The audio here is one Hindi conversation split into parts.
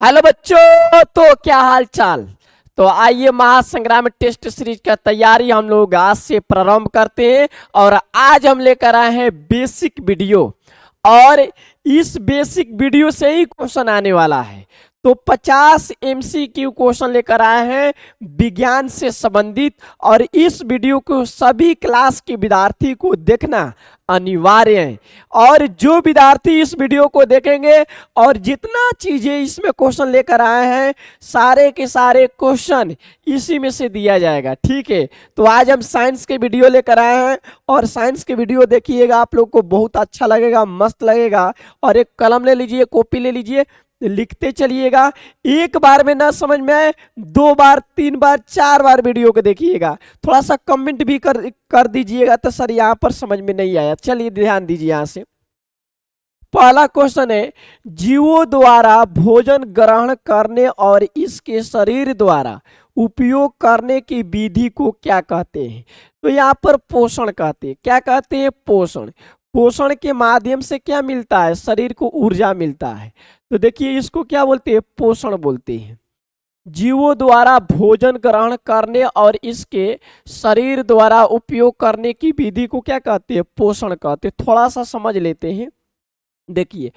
हेलो बच्चों, तो क्या हाल चाल। तो आइए महासंग्राम टेस्ट सीरीज का तैयारी हम लोग आज से प्रारंभ करते हैं। और आज हम लेकर आए हैं बेसिक वीडियो। और इस बेसिक वीडियो से ही क्वेश्चन आने वाला है। तो 50 MCQ क्वेश्चन लेकर आए हैं विज्ञान से संबंधित। और इस वीडियो को सभी क्लास के विद्यार्थी को देखना अनिवार्य है। और जो विद्यार्थी इस वीडियो को देखेंगे और जितना चीजें इसमें क्वेश्चन लेकर आए हैं, सारे के सारे क्वेश्चन इसी में से दिया जाएगा। ठीक है, तो आज हम साइंस के वीडियो लेकर आए हैं। और साइंस के वीडियो देखिएगा, आप लोग को बहुत अच्छा लगेगा, मस्त लगेगा। और एक कलम ले लीजिए, कॉपी ले लीजिए, लिखते चलिएगा। एक बार में ना समझ में आए, 2 बार 3 बार 4 बार वीडियो को देखिएगा। थोड़ा सा कमेंट भी कर दीजिएगा तो सर यहाँ पर समझ में नहीं आया। चलिए ध्यान दीजिए। यहाँ से पहला क्वेश्चन है, जीवों द्वारा भोजन ग्रहण करने और इसके शरीर द्वारा उपयोग करने की विधि को क्या कहते हैं। तो यहाँ पर पोषण कहते हैं। क्या कहते हैं? पोषण। पोषण के माध्यम से क्या मिलता है? शरीर को ऊर्जा मिलता है। तो देखिए इसको क्या बोलते हैं? पोषण बोलते हैं। जीवों द्वारा भोजन ग्रहण करने और इसके शरीर द्वारा उपयोग करने की विधि को क्या कहते हैं? पोषण कहते हैं। थोड़ा सा समझ लेते हैं। देखिए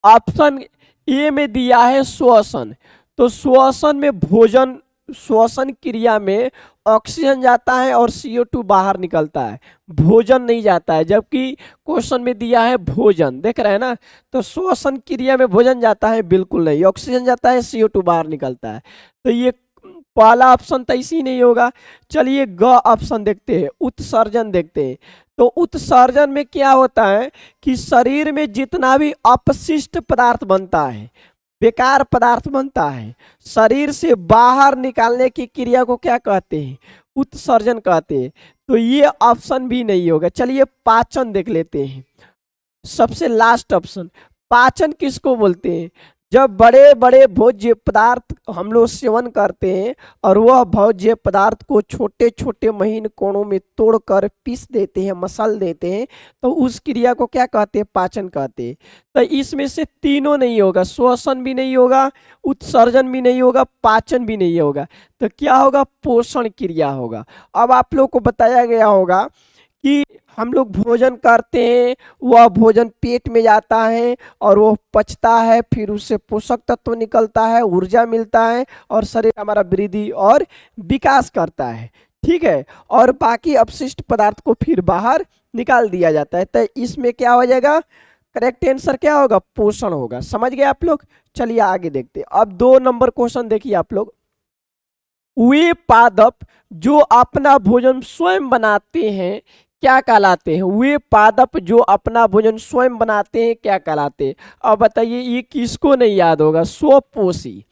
ऑप्शन ए में दिया है श्वसन। तो श्वसन में भोजन, श्वसन क्रिया में ऑक्सीजन जाता है और CO2 बाहर निकलता है, भोजन नहीं जाता है। जबकि क्वेश्चन में दिया है भोजन, देख रहे हैं ना। तो श्वसन क्रिया में भोजन जाता है? बिल्कुल नहीं, ऑक्सीजन जाता है, CO2 बाहर निकलता है। तो ये पहला ऑप्शन तो इसी नहीं होगा। चलिए ग ऑप्शन देखते हैं, उत्सर्जन देखते हैं। तो उत्सर्जन में क्या होता है कि शरीर में जितना भी अपशिष्ट पदार्थ बनता है, बेकार पदार्थ बनता है, शरीर से बाहर निकालने की क्रिया को क्या कहते हैं? उत्सर्जन कहते हैं। तो ये ऑप्शन भी नहीं होगा। चलिए पाचन देख लेते हैं, सबसे लास्ट ऑप्शन। पाचन किसको बोलते हैं? जब बड़े बड़े भोज्य पदार्थ हम लोग सेवन करते हैं और वह भोज्य पदार्थ को छोटे छोटे महीन कोणों में तोड़कर पीस देते हैं, मसल देते हैं, तो उस क्रिया को क्या कहते हैं? पाचन कहते हैं। तो इसमें से तीनों नहीं होगा, श्वसन भी नहीं होगा, उत्सर्जन भी नहीं होगा, पाचन भी नहीं होगा। तो क्या होगा? पोषण क्रिया होगा। अब आप लोग को बताया गया होगा कि हम लोग भोजन करते हैं, वह भोजन पेट में जाता है और वो पचता है, फिर उससे पोषक तत्व निकलता है, ऊर्जा मिलता है और शरीर हमारा वृद्धि और विकास करता है। ठीक है, और बाकी अपशिष्ट पदार्थ को फिर बाहर निकाल दिया जाता है। तो इसमें क्या हो जाएगा? करेक्ट आंसर क्या होगा? पोषण होगा। समझ गए आप लोग? चलिए आगे देखते हैं। अब 2 नंबर क्वेश्चन देखिए आप लोग। वे पादप जो अपना भोजन स्वयं बनाते हैं क्या कहलाते हैं? वे पादप जो अपना भोजन स्वयं बनाते हैं क्या कहलाते हैं? अब बताइए, ये किसको नहीं याद होगा? स्वपोषी।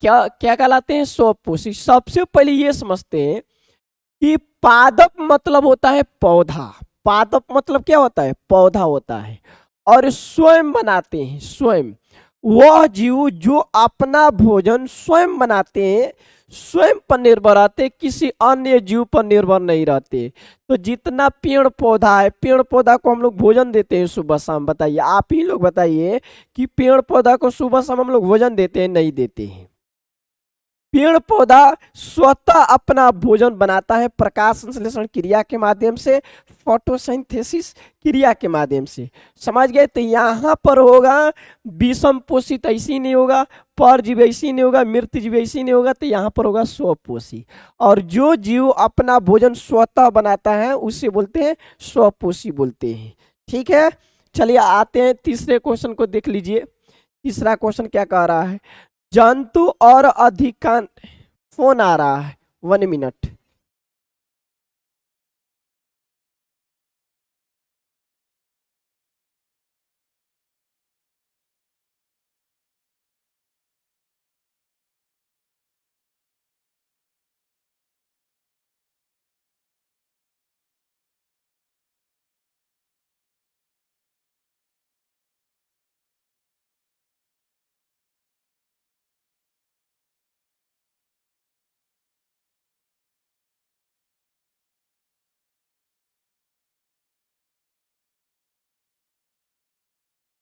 क्या क्या कहलाते हैं? स्वपोषी। सबसे पहले ये समझते हैं कि पादप मतलब होता है पौधा। पादप मतलब क्या होता है? पौधा होता है। और स्वयं बनाते हैं, स्वयं। वह जीव जो अपना भोजन स्वयं बनाते हैं, स्वयं पर निर्भर रहते, किसी अन्य जीव पर निर्भर नहीं रहते। तो जितना पेड़ पौधा है, पेड़ पौधा को हम लोग भोजन देते हैं सुबह शाम। बताइए, आप ही लोग बताइए कि पेड़ पौधा को सुबह शाम हम लोग भोजन देते हैं? नहीं देते हैं। पेड़ पौधा स्वतः अपना भोजन बनाता है प्रकाश संश्लेषण क्रिया के माध्यम से, फोटोसिंथेसिस क्रिया के माध्यम से। समझ गए? तो यहाँ पर होगा विषम पोषित, ऐसी नहीं होगा, परजीवी ऐसी नहीं होगा, मृत जीव ऐसी नहीं होगा। तो यहाँ पर होगा स्वपोषी। और जो जीव अपना भोजन स्वतः बनाता है उसे बोलते हैं स्वपोषी बोलते हैं। ठीक है, चलिए आते हैं तीसरे क्वेश्चन को देख लीजिए। तीसरा क्वेश्चन क्या कह रहा है? जंतु और अधिकांश, फोन आ रहा है, 1 मिनट।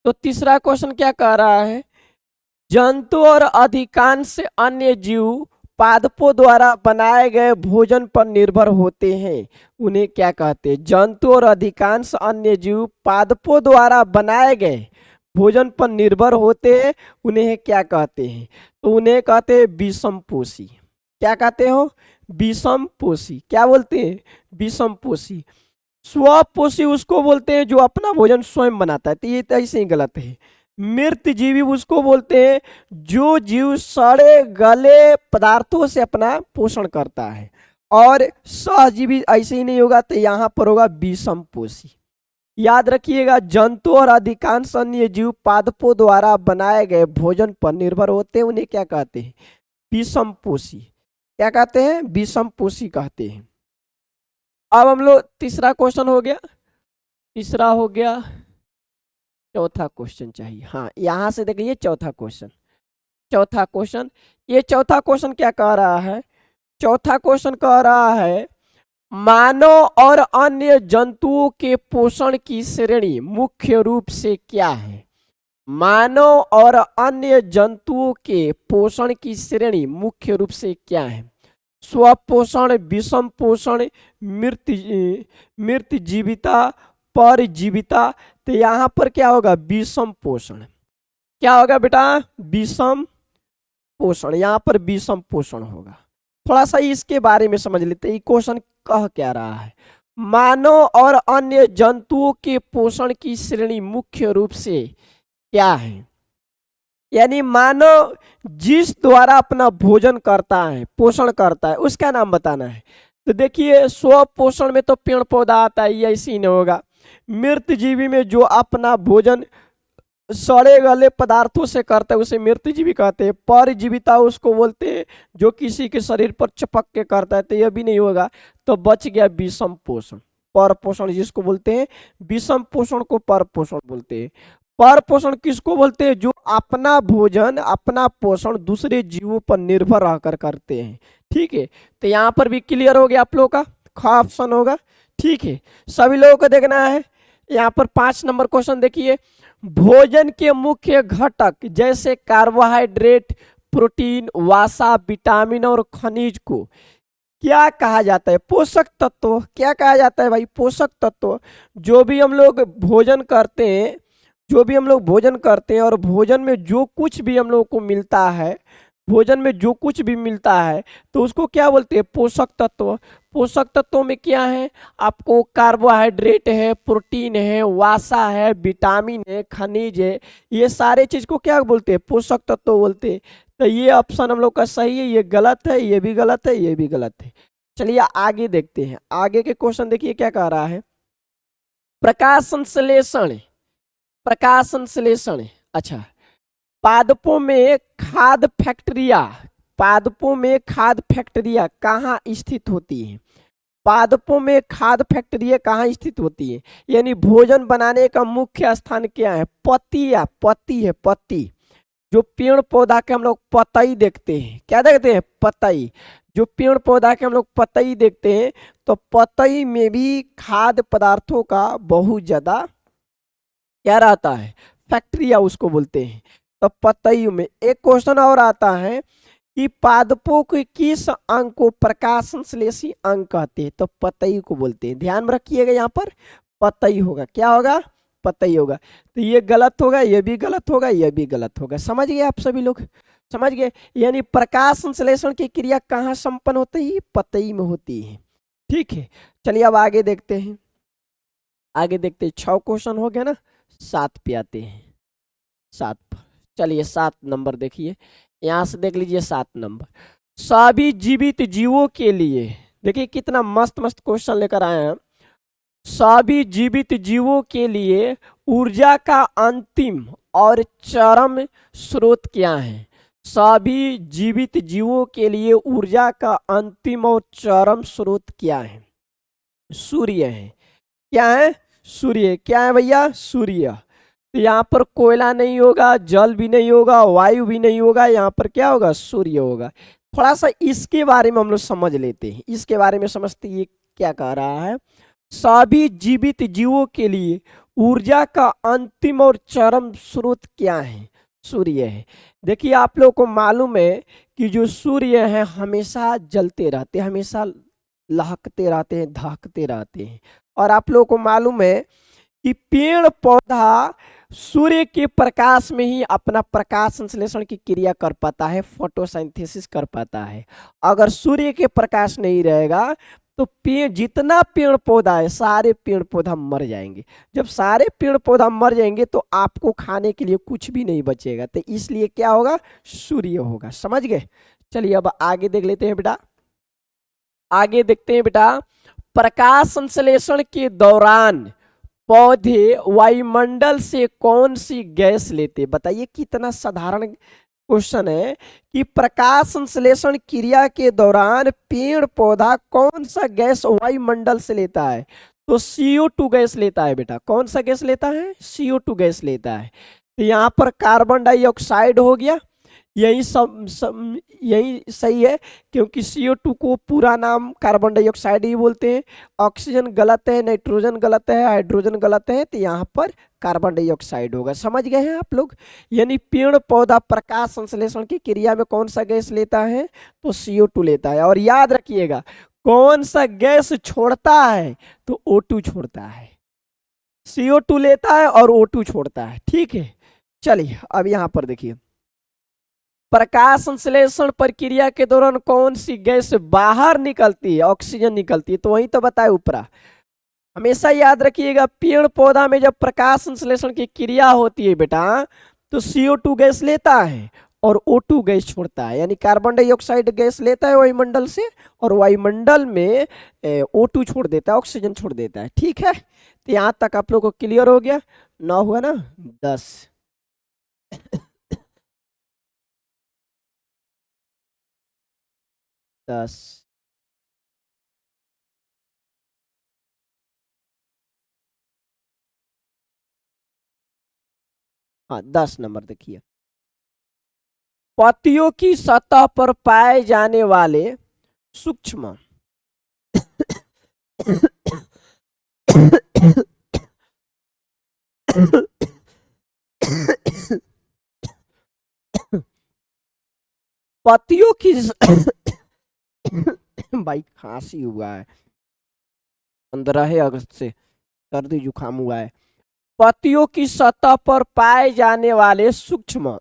तो तीसरा क्वेश्चन क्या कह रहा है? जंतु और अधिकांश अन्य जीव पादपों द्वारा बनाए गए भोजन पर निर्भर होते हैं, उन्हें क्या कहते हैं? जंतु और अधिकांश अन्य जीव पादपों द्वारा बनाए गए भोजन पर निर्भर होते हैं, उन्हें क्या कहते हैं? तो उन्हें कहते हैं विषमपोषी। क्या कहते हो? विषमपोषी। क्या बोलते हैं? विषमपोषी। स्वपोषी उसको बोलते हैं जो अपना भोजन स्वयं बनाता है, तो ये तो ऐसे ही गलत है। मृत जीवी उसको बोलते हैं जो जीव सड़े गले पदार्थों से अपना पोषण करता है। और सहजीवी ऐसे ही नहीं होगा, तो यहाँ पर होगा विषमपोषी। याद रखिएगा, जंतु और अधिकांश अन्य जीव पादपों द्वारा बनाए गए भोजन पर निर्भर होते हैं, उन्हें क्या कहते हैं? विषमपोषी। क्या कहते हैं? विषमपोषी कहते हैं। अब हम लोग तीसरा क्वेश्चन हो गया, तीसरा हो गया। चौथा क्वेश्चन चाहिए, हाँ यहां से देखिए चौथा क्वेश्चन। चौथा क्वेश्चन, ये चौथा क्वेश्चन क्या कह रहा है? चौथा क्वेश्चन कह रहा है मानव और अन्य जंतुओं के पोषण की श्रेणी मुख्य रूप से क्या है? मानव और अन्य जंतुओं के पोषण की श्रेणी मुख्य रूप से क्या है? स्वपोषण, विषम पोषण, मृत जीविता, परजीविता। तो यहाँ पर क्या होगा? विषम पोषण। क्या होगा बेटा? विषम पोषण। यहाँ पर विषम पोषण होगा। थोड़ा सा इसके बारे में समझ लेते हैं, क्वेश्चन कह क्या रहा है। मानव और अन्य जंतुओं के पोषण की श्रेणी मुख्य रूप से क्या है? यानी मानव जिस द्वारा अपना भोजन करता है, पोषण करता है, उसका नाम बताना है। तो देखिए, स्व पोषण में तो पेड़ पौधा आता है, ये ऐसे ही नहीं होगा। मृत जीवी में जो अपना भोजन सड़े गले पदार्थों से करता है उसे मृत जीवी कहते हैं। परजीविता उसको बोलते हैं जो किसी के शरीर पर चपक के करता है, तो यह भी नहीं होगा। तो बच गया विषम पोषण। पर पोषण जिसको बोलते हैं, विषम पोषण को पर पोषण बोलते हैं। पर पोषण किसको बोलते हैं? जो अपना भोजन, अपना पोषण दूसरे जीवों पर निर्भर रहकर करते हैं। ठीक है, तो यहाँ पर भी क्लियर हो गया आप लोगों का, ख ऑप्शन होगा। ठीक है, सभी लोगों को देखना है। यहाँ पर 5 नंबर क्वेश्चन देखिए, भोजन के मुख्य घटक जैसे कार्बोहाइड्रेट, प्रोटीन, वसा, विटामिन और खनिज को क्या कहा जाता है? पोषक तत्व। क्या कहा जाता है भाई? पोषक तत्व। जो भी हम लोग भोजन करते हैं, जो भी हम लोग भोजन करते हैं और भोजन में जो कुछ भी हम लोग को मिलता है, भोजन में जो कुछ भी मिलता है तो उसको क्या बोलते हैं? पोषक तत्व। पोषक तत्वों में क्या है? आपको कार्बोहाइड्रेट है, प्रोटीन है, वसा है, विटामिन है, खनिज है, ये सारे चीज को क्या बोलते हैं? पोषक तत्व बोलते हैं। तो ये ऑप्शन हम लोग का सही है, ये गलत है, ये भी गलत है, ये भी गलत है। चलिए आगे देखते हैं। आगे के क्वेश्चन देखिए क्या कह रहा है। प्रकाश संश्लेषण, प्रकाश संश्लेषण। अच्छा, पादपों में खाद्य फैक्ट्रिया, पादपों में खाद्य फैक्ट्रिया कहाँ स्थित होती है? पादपों में खाद्य फैक्ट्रिया कहाँ स्थित होती है? यानी भोजन बनाने का मुख्य स्थान क्या है? पत्ती, या पत्ती है, पत्ती। जो पेड़ पौधा के हम लोग पतई देखते हैं, क्या देखते हैं? पतई। जो पेड़ पौधा के हम लोग पतई देखते हैं, तो पतई में भी खाद्य पदार्थों का बहुत ज्यादा क्या रहता है? फैक्ट्रिया उसको बोलते हैं। तो पतई में एक क्वेश्चन और आता है कि पादपों के किस अंग को प्रकाश संश्लेषी अंग कहते हैं? तो पतई को बोलते हैं। ध्यान रखिएगा, यहाँ पर पतई होगा। क्या होगा? पतई होगा। तो ये गलत होगा, ये भी गलत होगा, ये भी गलत होगा। समझ गए आप सभी लोग? समझ गए? यानी प्रकाश संश्लेषण की क्रिया कहाँ संपन्न होती है? पतई में होती है। ठीक है, चलिए अब आगे देखते हैं। आगे देखते हैं, 6 क्वेश्चन हो गया ना, 7 पे आते हैं। 7, चलिए 7 नंबर देखिए, यहां से देख लीजिए 7 नंबर। सभी जीवित जीवों के लिए, देखिए कितना मस्त मस्त क्वेश्चन लेकर आए हैं। सभी जीवित जीवों के लिए ऊर्जा का अंतिम और चरम स्रोत क्या है? सभी जीवित जीवों के लिए ऊर्जा का अंतिम और चरम स्रोत क्या है? सूर्य है। क्या है? सूर्य। क्या है भैया? सूर्य। तो यहाँ पर कोयला नहीं होगा, जल भी नहीं होगा, वायु भी नहीं होगा, यहाँ पर क्या होगा? सूर्य होगा। थोड़ा सा इसके बारे में हम लोग समझ लेते हैं, इसके बारे में समझते ये क्या कह रहा है। सभी जीवित जीवों के लिए ऊर्जा का अंतिम और चरम स्रोत क्या है? सूर्य है। देखिए आप लोग को मालूम है कि जो सूर्य है हमेशा जलते रहते हैं, हमेशा लहकते रहते हैं, धहकते रहते हैं। और आप लोग को मालूम है कि पेड़ पौधा सूर्य के प्रकाश में ही अपना प्रकाश संश्लेषण की क्रिया कर पाता है, फोटोसिंथेसिस कर पाता है। अगर सूर्य के प्रकाश नहीं रहेगा तो पेड़, जितना पेड़ पौधा है सारे पेड़ पौधा मर जाएंगे। जब सारे पेड़ पौधा मर जाएंगे तो आपको खाने के लिए कुछ भी नहीं बचेगा। तो इसलिए क्या होगा, सूर्य होगा। समझ गए। चलिए अब आगे देख लेते हैं बेटा। आगे देखते हैं बेटा, प्रकाश संश्लेषण के दौरान पौधे वायुमंडल से कौन सी गैस लेते? बताइए, कितना साधारण क्वेश्चन है कि प्रकाश संश्लेषण क्रिया के दौरान पेड़ पौधा कौन सा गैस वायुमंडल से लेता है? तो CO2 गैस लेता है बेटा। कौन सा गैस लेता है? CO2 गैस लेता है। तो यहाँ पर कार्बन डाइऑक्साइड हो गया, यही यही सही है, क्योंकि CO2 को पूरा नाम कार्बन डाइऑक्साइड ही बोलते हैं। ऑक्सीजन गलत है, नाइट्रोजन गलत है, हाइड्रोजन गलत है, तो यहाँ पर कार्बन डाइऑक्साइड होगा। समझ गए हैं आप लोग। यानी पेड़ पौधा प्रकाश संश्लेषण की क्रिया में कौन सा गैस लेता है? तो CO2 लेता है। और याद रखिएगा, कौन सा गैस छोड़ता है? तो O2 छोड़ता है। CO2 लेता है और O2 छोड़ता है। ठीक है, चलिए अब यहां पर देखिए, प्रकाश संश्लेषण प्रक्रिया के दौरान कौन सी गैस बाहर निकलती है? ऑक्सीजन निकलती है। तो वही तो बताए ऊपरा। हमेशा याद रखिएगा, पेड़ पौधा में जब प्रकाश संश्लेषण की क्रिया होती है बेटा, तो CO2 गैस लेता है और O2 गैस छोड़ता है। यानी कार्बन डाइऑक्साइड गैस लेता है वायुमंडल से और वायुमंडल में O2 छोड़ देता है, ऑक्सीजन छोड़ देता है। ठीक है, तो यहां तक आप लोगों को क्लियर हो गया। 9 हुआ ना, 10। 10। हाँ, 10 नंबर देखिए, पत्तियों की सतह पर पाए जाने वाले सूक्ष्म पत्तियों की भाई खांसी हुआ है, 15 अगस्त से सर्दी जुकाम हुआ है। पत्तियों की सतह पर पाए जाने वाले सूक्ष्म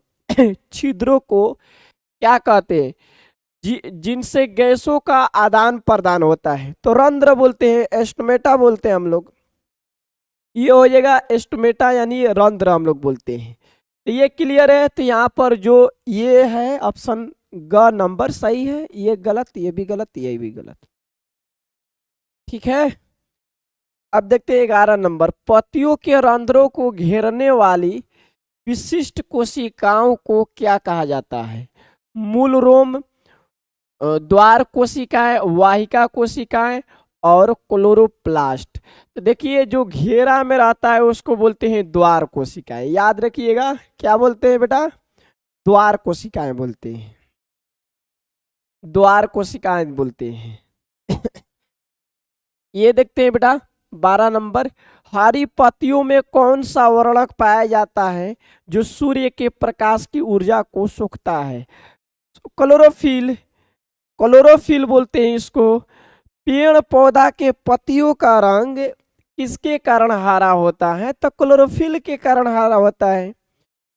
छिद्रों को क्या कहते हैं? जिनसे गैसों का आदान प्रदान होता है, तो रंध्र बोलते हैं, एस्टोमेटा बोलते हैं हम लोग। ये हो जाएगा एस्टोमेटा, यानी रंध्र हम लोग बोलते हैं। तो ये क्लियर है। तो यहाँ पर जो ये है ऑप्शन ग नंबर सही है, ये गलत, ये भी गलत, ये भी गलत। ठीक है, अब देखते हैं 11 नंबर, पत्तियों के रंध्रों को घेरने वाली विशिष्ट कोशिकाओं को क्या कहा जाता है? मूल रोम, द्वार कोशिकाएं, वाहिका कोशिकाएं और क्लोरोप्लास्ट। तो देखिए, जो घेरा में रहता है उसको बोलते हैं द्वार कोशिकाएं। याद रखिएगा, क्या बोलते हैं बेटा? द्वार कोशिकाएं बोलते हैं, द्वार कोशिकाएं बोलते हैं। ये देखते हैं बेटा 12 नंबर, हरी पत्तियों में कौन सा वर्णक पाया जाता है जो सूर्य के प्रकाश की ऊर्जा को सोखता है? क्लोरोफिल, क्लोरोफिल बोलते हैं इसको। पेड़ पौधा के पत्तियों का रंग किसके कारण हरा होता है? तो क्लोरोफिल के कारण हरा होता है।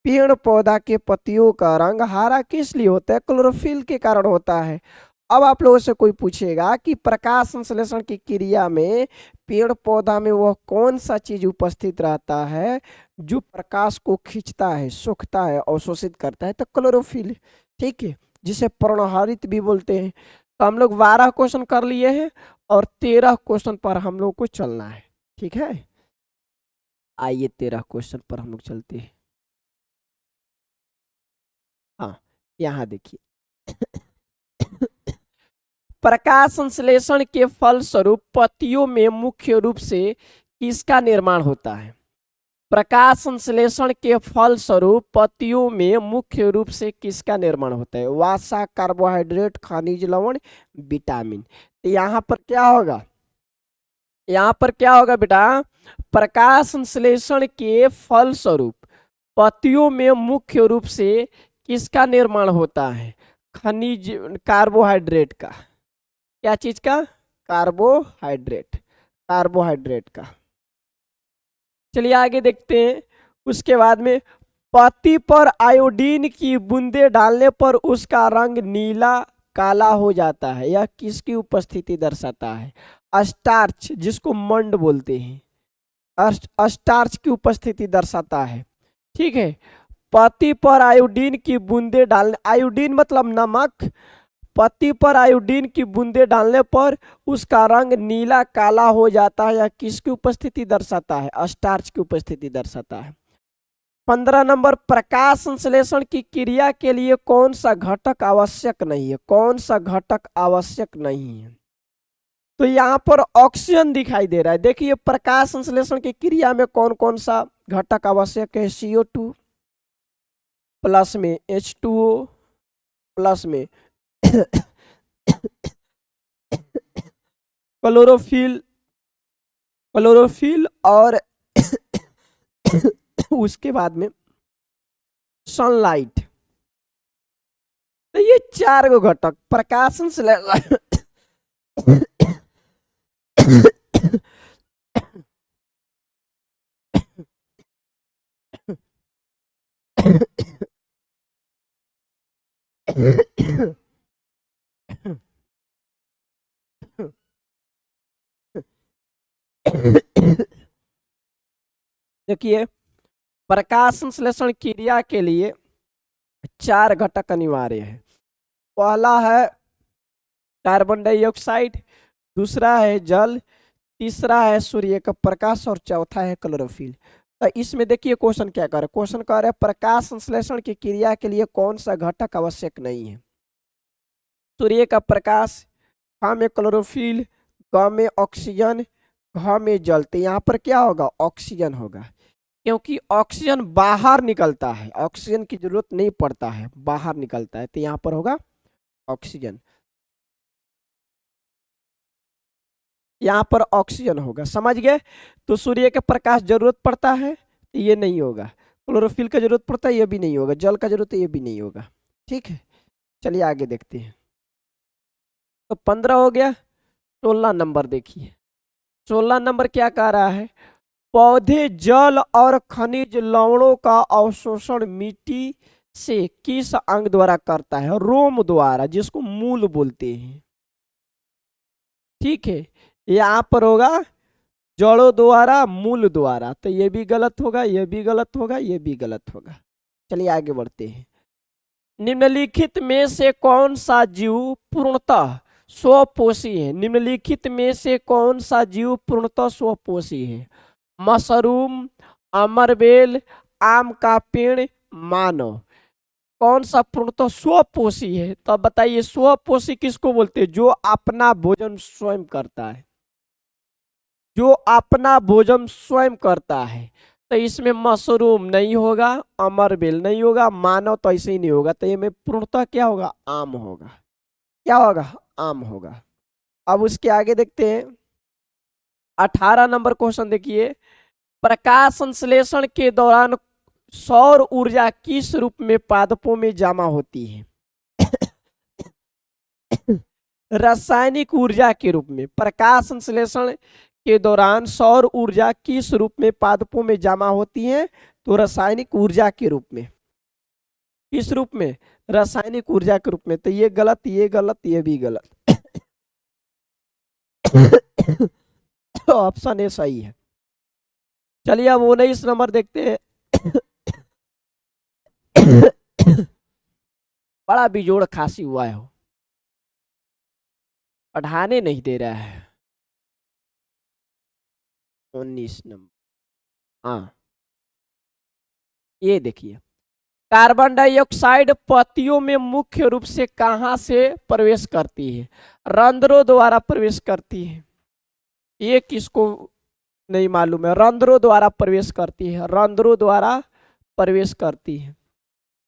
पेड़ पौधा के पत्तियों का रंग हरा किस लिए होता है? क्लोरोफिल के कारण होता है। अब आप लोगों से कोई पूछेगा कि प्रकाश संश्लेषण की क्रिया में पेड़ पौधा में वह कौन सा चीज उपस्थित रहता है जो प्रकाश को खींचता है, सोखता है, अवशोषित करता है? तो क्लोरोफिल। ठीक है, जिसे पर्णहरित भी बोलते हैं। तो हम लोग 12 क्वेश्चन कर लिए हैं और 13 क्वेश्चन पर हम लोग को चलना है। ठीक है, आइए 13 क्वेश्चन पर हम लोग चलते हैं। हाँ, यहाँ देखिए, प्रकाश संश्लेषण के फलस्वरूप पत्तियों में मुख्य रूप से किसका निर्माण होता है? प्रकाश संश्लेषण के फलस्वरूप पत्तियों में मुख्य रूप से किसका निर्माण होता है? वसा, कार्बोहाइड्रेट, खनिज लवण, विटामिन। यहाँ पर क्या होगा? यहाँ पर क्या होगा बेटा? प्रकाश संश्लेषण के फलस्वरूप पत्तियों में मुख्य रूप से किसका निर्माण होता है? खनिज, कार्बोहाइड्रेट का। क्या चीज का? कार्बोहाइड्रेट, कार्बोहाइड्रेट का। चलिए आगे देखते हैं। उसके बाद में पत्ती पर आयोडीन की बूंदे डालने पर उसका रंग नीला काला हो जाता है। यह किसकी उपस्थिति दर्शाता है? स्टार्च, जिसको मंड बोलते हैं, स्टार्च की उपस्थिति दर्शाता है। ठीक है। पत्ती पर आयोडीन की बूंदे डालने, आयोडीन मतलब नमक, पत्ती पर आयोडीन की बूंदे डालने पर उसका रंग नीला काला हो जाता है। यह किसकी उपस्थिति दर्शाता है? स्टार्च की उपस्थिति दर्शाता है। 15 नंबर, प्रकाश संश्लेषण की क्रिया के लिए कौन सा घटक आवश्यक नहीं है? कौन सा घटक आवश्यक नहीं है? तो यहाँ पर ऑक्सीजन दिखाई दे रहा है। देखिए प्रकाश संश्लेषण की क्रिया में कौन कौन सा घटक आवश्यक है? CO2 प्लस में H2O प्लस में क्लोरोफिल, क्लोरोफिल और उसके बाद में सनलाइट। तो ये 4 गो घटक प्रकाश संश्लेषण देखिए प्रकाश संश्लेषण क्रिया के लिए 4 घटक अनिवार्य है। पहला है कार्बन डाइऑक्साइड, दूसरा है जल, तीसरा है सूर्य का प्रकाश और चौथा है क्लोरोफिल। तो इसमें देखिए क्वेश्चन क्या कर रहा है? क्वेश्चन कह रहा है प्रकाश संश्लेषण की क्रिया के लिए कौन सा घटक आवश्यक नहीं है? सूर्य का प्रकाश, ख में क्लोरोफिल, ग में ऑक्सीजन, घ में जल। तो यहाँ पर क्या होगा? ऑक्सीजन होगा, क्योंकि ऑक्सीजन बाहर निकलता है, ऑक्सीजन की जरूरत नहीं पड़ता है, बाहर निकलता है। तो यहाँ पर होगा ऑक्सीजन, यहाँ पर ऑक्सीजन होगा। समझ गए? तो सूर्य के प्रकाश जरूरत पड़ता है तो ये नहीं होगा, क्लोरोफिल का जरूरत पड़ता है ये भी नहीं होगा, जल का जरूरत है ये भी नहीं होगा। ठीक है, चलिए आगे देखते हैं। तो 15 हो गया। 16 नंबर देखिए, 16 नंबर क्या कह रहा है? पौधे जल और खनिज लवणों का अवशोषण मिट्टी से किस अंग द्वारा करता है? रोम द्वारा, जिसको मूल बोलते हैं। ठीक है, यहाँ पर होगा जड़ों द्वारा, मूल द्वारा। तो ये भी गलत होगा, ये भी गलत होगा, ये भी गलत होगा। चलिए आगे बढ़ते हैं। निम्नलिखित में से कौन सा जीव पूर्णतः स्वपोषी है? निम्नलिखित में से कौन सा जीव पूर्णतः स्वपोषी है? मशरूम, अमरबेल, आम का पेड़, मानव। कौन सा पूर्णतः स्वपोषी है? तो बताइए स्वपोषी किसको बोलते हैं? जो अपना भोजन स्वयं करता है, जो अपना भोजन स्वयं करता है। तो इसमें मशरूम नहीं होगा, अमरबेल नहीं होगा, मानव तो ऐसे ही नहीं होगा। तो ये में पूर्णतः क्या होगा? आम होगा। क्या होगा? आम होगा। अब उसके आगे देखते हैं। 18 नंबर क्वेश्चन देखिए, प्रकाश संश्लेषण के दौरान सौर ऊर्जा किस रूप में पादपों में जमा होती है? रासायनिक ऊर्जा के रूप में। प्रकाश संश्लेषण के दौरान सौर ऊर्जा किस रूप में पादपों में जमा होती है? तो रासायनिक ऊर्जा के रूप में। किस रूप में? रासायनिक ऊर्जा के रूप में। तो ये गलत, ये गलत, ये भी गलत। ऑप्शन ए सही है। चलिए अब 19 नंबर देखते हैं। बड़ा बिजोड़ खांसी हुआ है, पढ़ाने नहीं दे रहा है। 19 नंबर, हाँ ये देखिए, कार्बन डाइऑक्साइड पत्तियों में मुख्य रूप से कहां से प्रवेश करती है? रंध्रों द्वारा प्रवेश करती है। ये किसको नहीं मालूम है? रंध्रों द्वारा प्रवेश करती है, रंध्रों द्वारा प्रवेश करती है।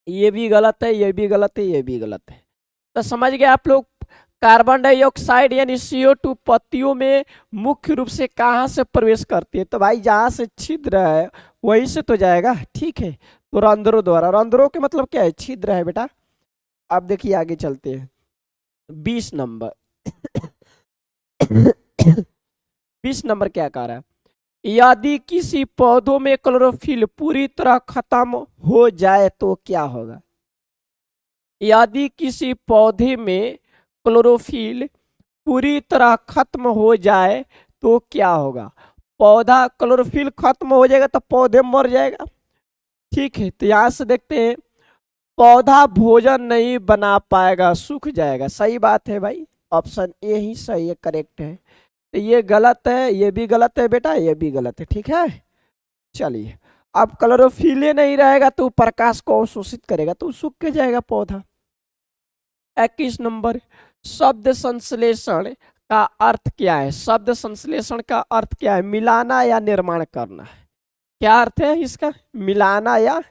ये भी गलत है, ये भी गलत है, ये भी गलत है। तो समझ गए आप लोग? कार्बन डाइऑक्साइड यानी CO2 पत्तियों में मुख्य रूप से कहां से प्रवेश करती है? तो भाई जहां से छिद्र है वहीं से तो जाएगा। ठीक है, तो रंध्रों द्वारा, रंध्रों के मतलब क्या है, छिद्र है बेटा। अब देखिए आगे चलते हैं 20 नंबर। 20 नंबर क्या कह रहा है, यदि किसी पौधों में क्लोरोफिल पूरी तरह खत्म हो जाए तो क्या होगा। यदि किसी पौधे में क्लोरोफिल पूरी तरह खत्म हो जाए तो क्या होगा। पौधा क्लोरोफिल खत्म हो जाएगा तो पौधे मर जाएगा। ठीक है, तो यहां से देखते हैं, पौधा भोजन नहीं बना पाएगा, सूख जाएगा। सही बात है भाई, ऑप्शन ए ही सही है, करेक्ट है। तो ये गलत है, ये भी गलत है बेटा, ये भी गलत है। ठीक है, चलिए, अब क्लोरोफिल नहीं रहेगा तो प्रकाश को अवशोषित करेगा तो सूख के जाएगा पौधा। 21 नंबर, शब्द संश्लेषण का अर्थ क्या है। शब्द संश्लेषण का अर्थ क्या है, मिलाना या निर्माण करना है। क्या अर्थ है इसका, मिलाना या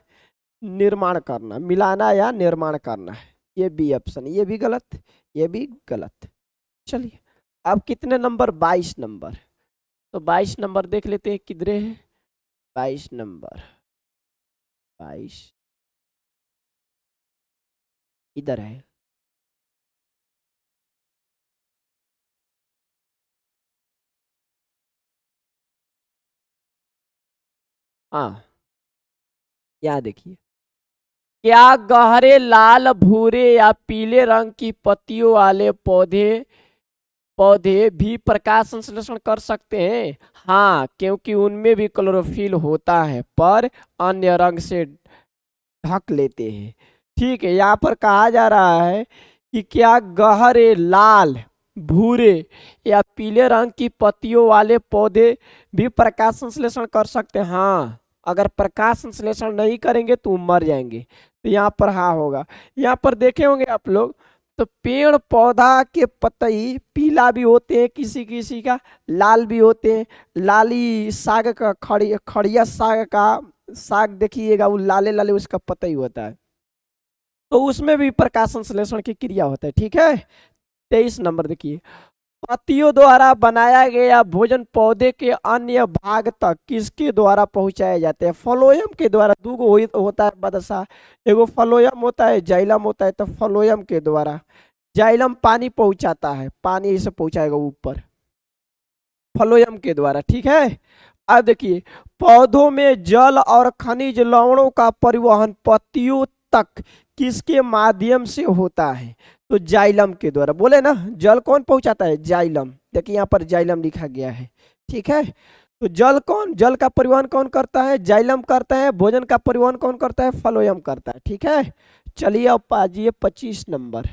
निर्माण करना, मिलाना या निर्माण करना है। ये बी ऑप्शन, ये भी गलत, ये भी गलत। चलिए, अब कितने नंबर, 22 नंबर। तो 22 नंबर देख लेते हैं किधरे है। 22 नंबर, 22 इधर है। हाँ, यहाँ देखिए, क्या गहरे लाल, भूरे या पीले रंग की पत्तियों वाले पौधे पौधे भी प्रकाश संश्लेषण कर सकते हैं। हाँ, क्योंकि उनमें भी क्लोरोफिल होता है पर अन्य रंग से ढक लेते हैं। ठीक है, यहाँ पर कहा जा रहा है कि क्या गहरे लाल, भूरे या पीले रंग की पत्तियों वाले पौधे भी प्रकाश संश्लेषण कर सकते हैं। हाँ, अगर प्रकाश संश्लेषण नहीं करेंगे तो मर जाएंगे। तो यहाँ पर हाँ होगा। यहाँ पर देखे होंगे आप लोग, तो पेड़ पौधा के पतई पीला भी होते हैं, किसी किसी का लाल भी होते हैं। लाली साग का, खड़िया साग का साग देखिएगा, वो लाले लाले उसका पतई होता है, तो उसमें भी प्रकाश संश्लेषण की क्रिया होता है। ठीक है, 23 नंबर देखिए, पत्तियों द्वारा बनाया गया भोजन पौधे के अन्य भाग तक किसके द्वारा पहुंचाया जाता है। फ्लोएम के द्वारा। दूगो होता है बदसा, एगो फ्लोएम होता है, जाइलम होता है। तो फ्लोएम के द्वारा, जाइलम पानी पहुंचाता है, पानी इसे पहुंचाएगा ऊपर, फ्लोएम के द्वारा। ठीक है, अब देखिए, पौधों में जल और खनिज लवणों का परिवहन पत्तियों तक किसके माध्यम से होता है। तो जाइलम के द्वारा। बोले ना, जल कौन पहुंचाता है, जाइलम। देखिए यहाँ पर जाइलम लिखा गया है। ठीक है, तो जल का परिवहन कौन करता है, जाइलम करता है। भोजन का परिवहन कौन करता है, फ्लोएम करता है। ठीक है, चलिए अब आजिए 25 नंबर।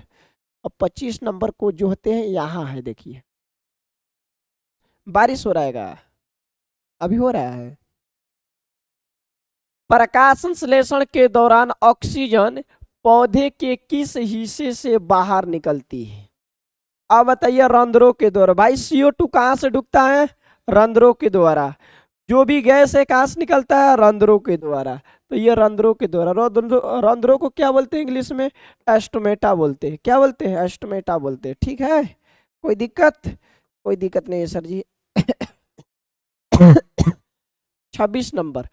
अब 25 नंबर को जो होते हैं यहाँ है, देखिए बारिश हो रहेगा, अभी हो रहा है। प्रकाश संश्लेषण के दौरान ऑक्सीजन पौधे के किस हिस्से से बाहर निकलती है। अब बताइए, रंध्रों के द्वारा। भाई CO2 कहाँ से ढुकता है, रंध्रों के द्वारा। जो भी गैस है कहाँ से निकलता है, रंध्रों के द्वारा। तो ये रंध्रों के द्वारा। रंध्रों को क्या बोलते हैं इंग्लिश में, एस्टोमेटा बोलते हैं। क्या बोलते हैं, एस्टोमेटा बोलते हैं। ठीक है, कोई दिक्कत, कोई दिक्कत नहीं है सर जी। 26 नंबर,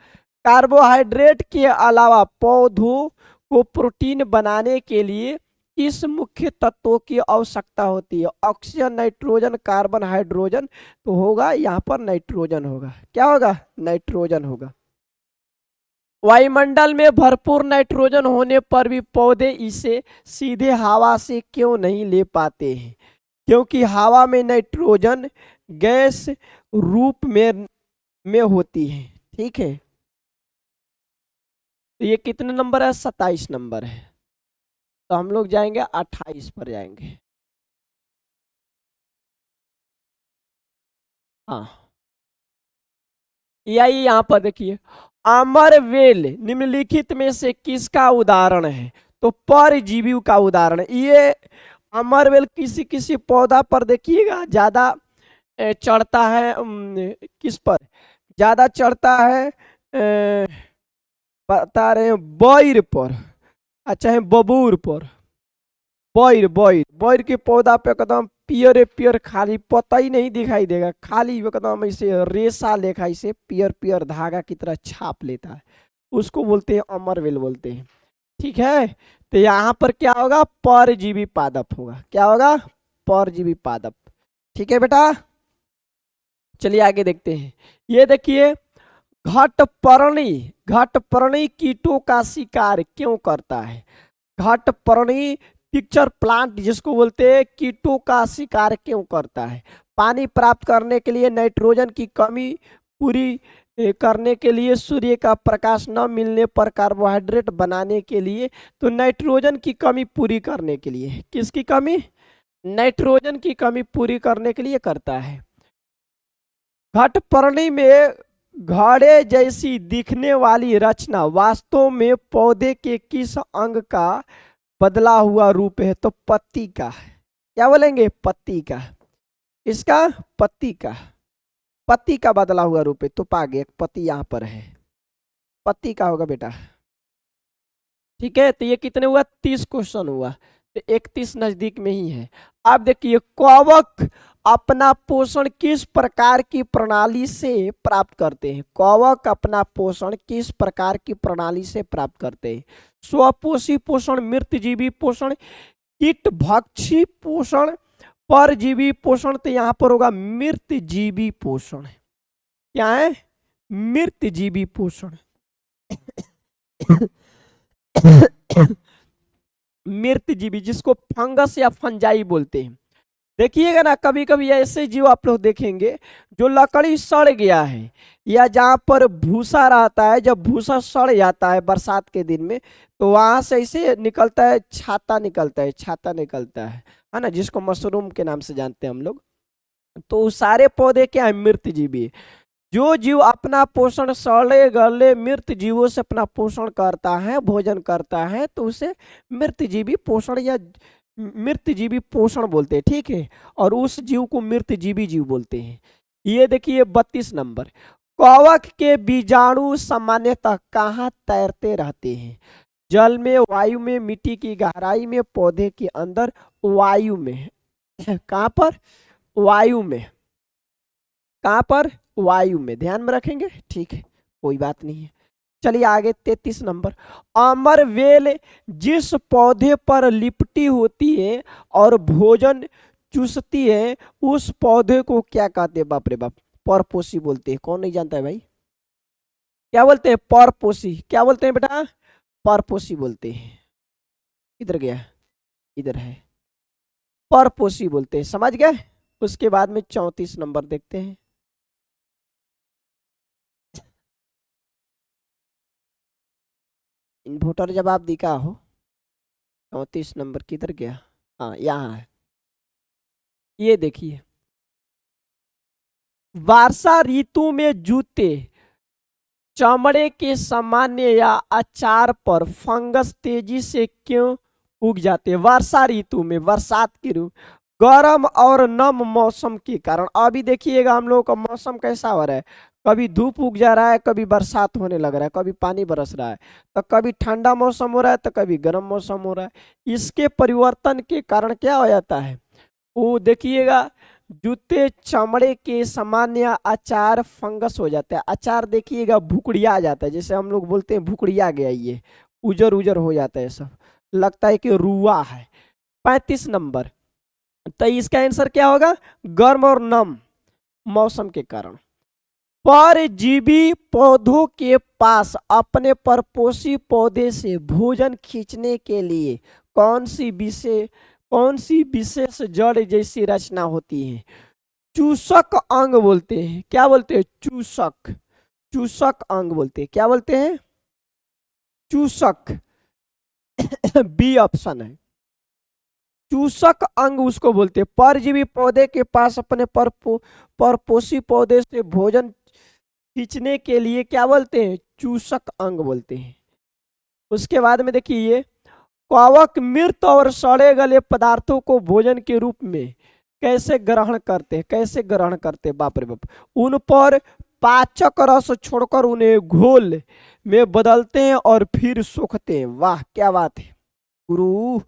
कार्बोहाइड्रेट के अलावा पौधों को प्रोटीन बनाने के लिए किस मुख्य तत्वों की आवश्यकता होती है। Oxygen, nitrogen, carbon, hydrogen. तो होगा यहाँ पर नाइट्रोजन होगा। क्या होगा, नाइट्रोजन होगा। वायुमंडल में भरपूर नाइट्रोजन होने पर भी पौधे इसे सीधे हवा से क्यों नहीं ले पाते हैं। क्योंकि हवा में नाइट्रोजन गैस रूप में होती है। ठीक है, तो ये कितने नंबर है, 27 नंबर है। तो हम लोग जाएंगे 28 पर जाएंगे। हाँ, यही यहाँ पर देखिए, अमरवेल निम्नलिखित में से किसका उदाहरण है। तो परजीवी का उदाहरण है ये। अमरवेल किसी किसी पौधा पर देखिएगा ज्यादा चढ़ता है। किस पर ज्यादा चढ़ता है, बता रहे हैं बैर पर, अच्छा है बबूर पर। बैर बैर बैर के पौधा पे एकदम पियर पियर, खाली पता ही नहीं दिखाई देगा, खाली एकदम ऐसे रेसा लेखा इसे पियर पियर धागा की तरह छाप लेता है। उसको बोलते हैं अमरवेल बोलते हैं। ठीक है, तो यहाँ पर क्या होगा, परजीवी पादप होगा। क्या होगा, परजीवी पादप। ठीक है बेटा, चलिए आगे देखते हैं। ये देखिए, घटपर्णी, घटपर्णी कीटों का शिकार क्यों करता है? घटपर्णी पिक्चर प्लांट जिसको बोलते हैं, कीटों का शिकार क्यों करता है? पानी प्राप्त करने के लिए, नाइट्रोजन की कमी पूरी करने के लिए, सूर्य का प्रकाश न मिलने पर कार्बोहाइड्रेट बनाने के लिए, तो नाइट्रोजन की कमी पूरी करने के लिए। किसकी कमी? नाइट्रोजन की कमी पूरी करने के लिए करता है। घटपर्णी में घड़े जैसी दिखने वाली रचना वास्तव में पौधे के किस अंग का बदला हुआ रूप है? तो पत्ती का। क्या बोलेंगे? पत्ती का। इसका पत्ती का, पत्ती का बदला हुआ रूप है। तो पागे एक पत्ती यहां पर है, पत्ती का होगा बेटा। ठीक है, तो ये कितने हुआ? 30 क्वेश्चन हुआ, तो 31 नजदीक में ही है। अब देखिए, कवक अपना पोषण किस प्रकार की प्रणाली से प्राप्त करते हैं? कवक अपना पोषण किस प्रकार की प्रणाली से प्राप्त करते हैं? स्वपोषी पोषण, मृतजीवी पोषण, कीटभक्षी पोषण, परजीवी पोषण। तो यहाँ पर होगा मृतजीवी पोषण। क्या है? मृतजीवी पोषण। मृतजीवी जिसको फंगस या फंजाई बोलते हैं। देखिएगा ना, कभी कभी ऐसे जीव आप लोग देखेंगे जो लकड़ी सड़ गया है, या जहाँ पर भूसा रहता है, जब भूसा सड़ जाता है बरसात के दिन में, तो वहां से ऐसे निकलता है छाता, निकलता है छाता, निकलता है ना, जिसको मशरूम के नाम से जानते हैं हम लोग। तो सारे पौधे क्या है? मृतजीवी। जो जीव अपना पोषण सड़े गले मृत जीवों से अपना पोषण करता है, भोजन करता है, तो उसे मृतजीवी पोषण या मृतजीवी पोषण बोलते हैं। ठीक है, और उस जीव को मृतजीवी जीव बोलते हैं। ये देखिए 32 नंबर, कवक के बीजाणु सामान्यतः कहाँ तैरते रहते हैं? जल में, वायु में, मिट्टी की गहराई में, पौधे के अंदर? वायु में। कहाँ पर? वायु में। कहाँ पर? वायु में। ध्यान में रखेंगे, ठीक है, कोई बात नहीं है। चलिए आगे 33 नंबर, अमरवेल जिस पौधे पर लिपटी होती है और भोजन चूसती है, उस पौधे को क्या कहते हैं? बाप रे बाप, परपोषी बोलते हैं। कौन नहीं जानता है भाई? क्या बोलते हैं? परपोषी। क्या बोलते हैं बेटा? परपोषी बोलते हैं। इधर गया, इधर है, परपोषी बोलते हैं। समझ गए? उसके बाद में 34 नंबर देखते हैं। इन्वर्टर जवाब दिखा हो। 34 नंबर किधर गया? हाँ, यहाँ है। ये देखिए, वर्षा ऋतु में जूते चमड़े के सामान्य या अचार पर फंगस तेजी से क्यों उग जाते हैं? वर्षा ऋतु में, बरसात के ऋतु, गर्म और नम मौसम के कारण। अभी देखिएगा हम लोगों का मौसम कैसा हो रहा है, कभी धूप उग जा रहा है, कभी बरसात होने लग रहा है, कभी पानी बरस रहा है, तो कभी ठंडा मौसम हो रहा है, तो कभी गर्म मौसम हो रहा है। इसके परिवर्तन के कारण क्या हो जाता है? वो देखिएगा, जूते चमड़े के सामान्य अचार फंगस हो जाता है। अचार देखिएगा भुकड़िया आ जाता है, जैसे हम लोग बोलते हैं भुकड़िया गया, ये उजर उजर हो जाता है, सब लगता है कि रुआ है। 35 नंबर, तो इसका आंसर क्या होगा? गर्म और नम मौसम के कारण। परजीवी पौधों के पास अपने परपोषी पौधे से भोजन खींचने के लिए कौन सी विशेष जड़ जैसी रचना होती है? चूसक अंग बोलते हैं। क्या बोलते हैं? चूसक, चूसक अंग बोलते हैं। क्या बोलते हैं? चूसक। बी ऑप्शन है, चूसक अंग उसको बोलते हैं। परजीवी पौधे के पास अपने परपोषी पौधे से भोजन खींचने के लिए क्या बोलते हैं? चूसक अंग बोलते हैं। उसके बाद में देखिए, कवक मृत और सड़े गले पदार्थों को भोजन के रूप में कैसे ग्रहण करते हैं? कैसे ग्रहण करते हैं? बाप रे बाप, उन पर पाचक रस छोड़कर उन्हें घोल में बदलते हैं और फिर सोखते हैं। वाह, क्या बात है गुरु।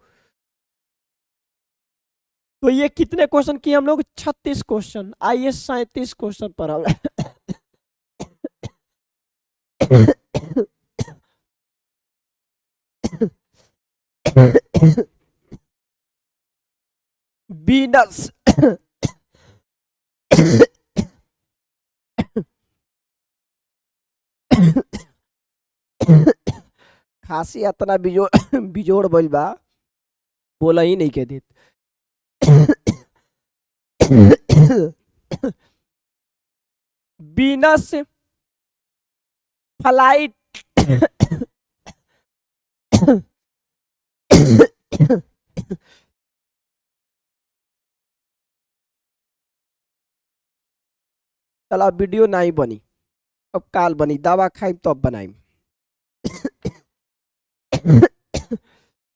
तो ये कितने क्वेश्चन किए हम लोग? 36 क्वेश्चन। आइए 37 क्वेश्चन पर बीनस खांसी इतना बिजोड़ बिजोड़ बोल बा, बोला ही नहीं के देत। बीनस फ्लाइट चला वीडियो नहीं बनी, अब काल बनी, दवा खाई तो अब बनाई।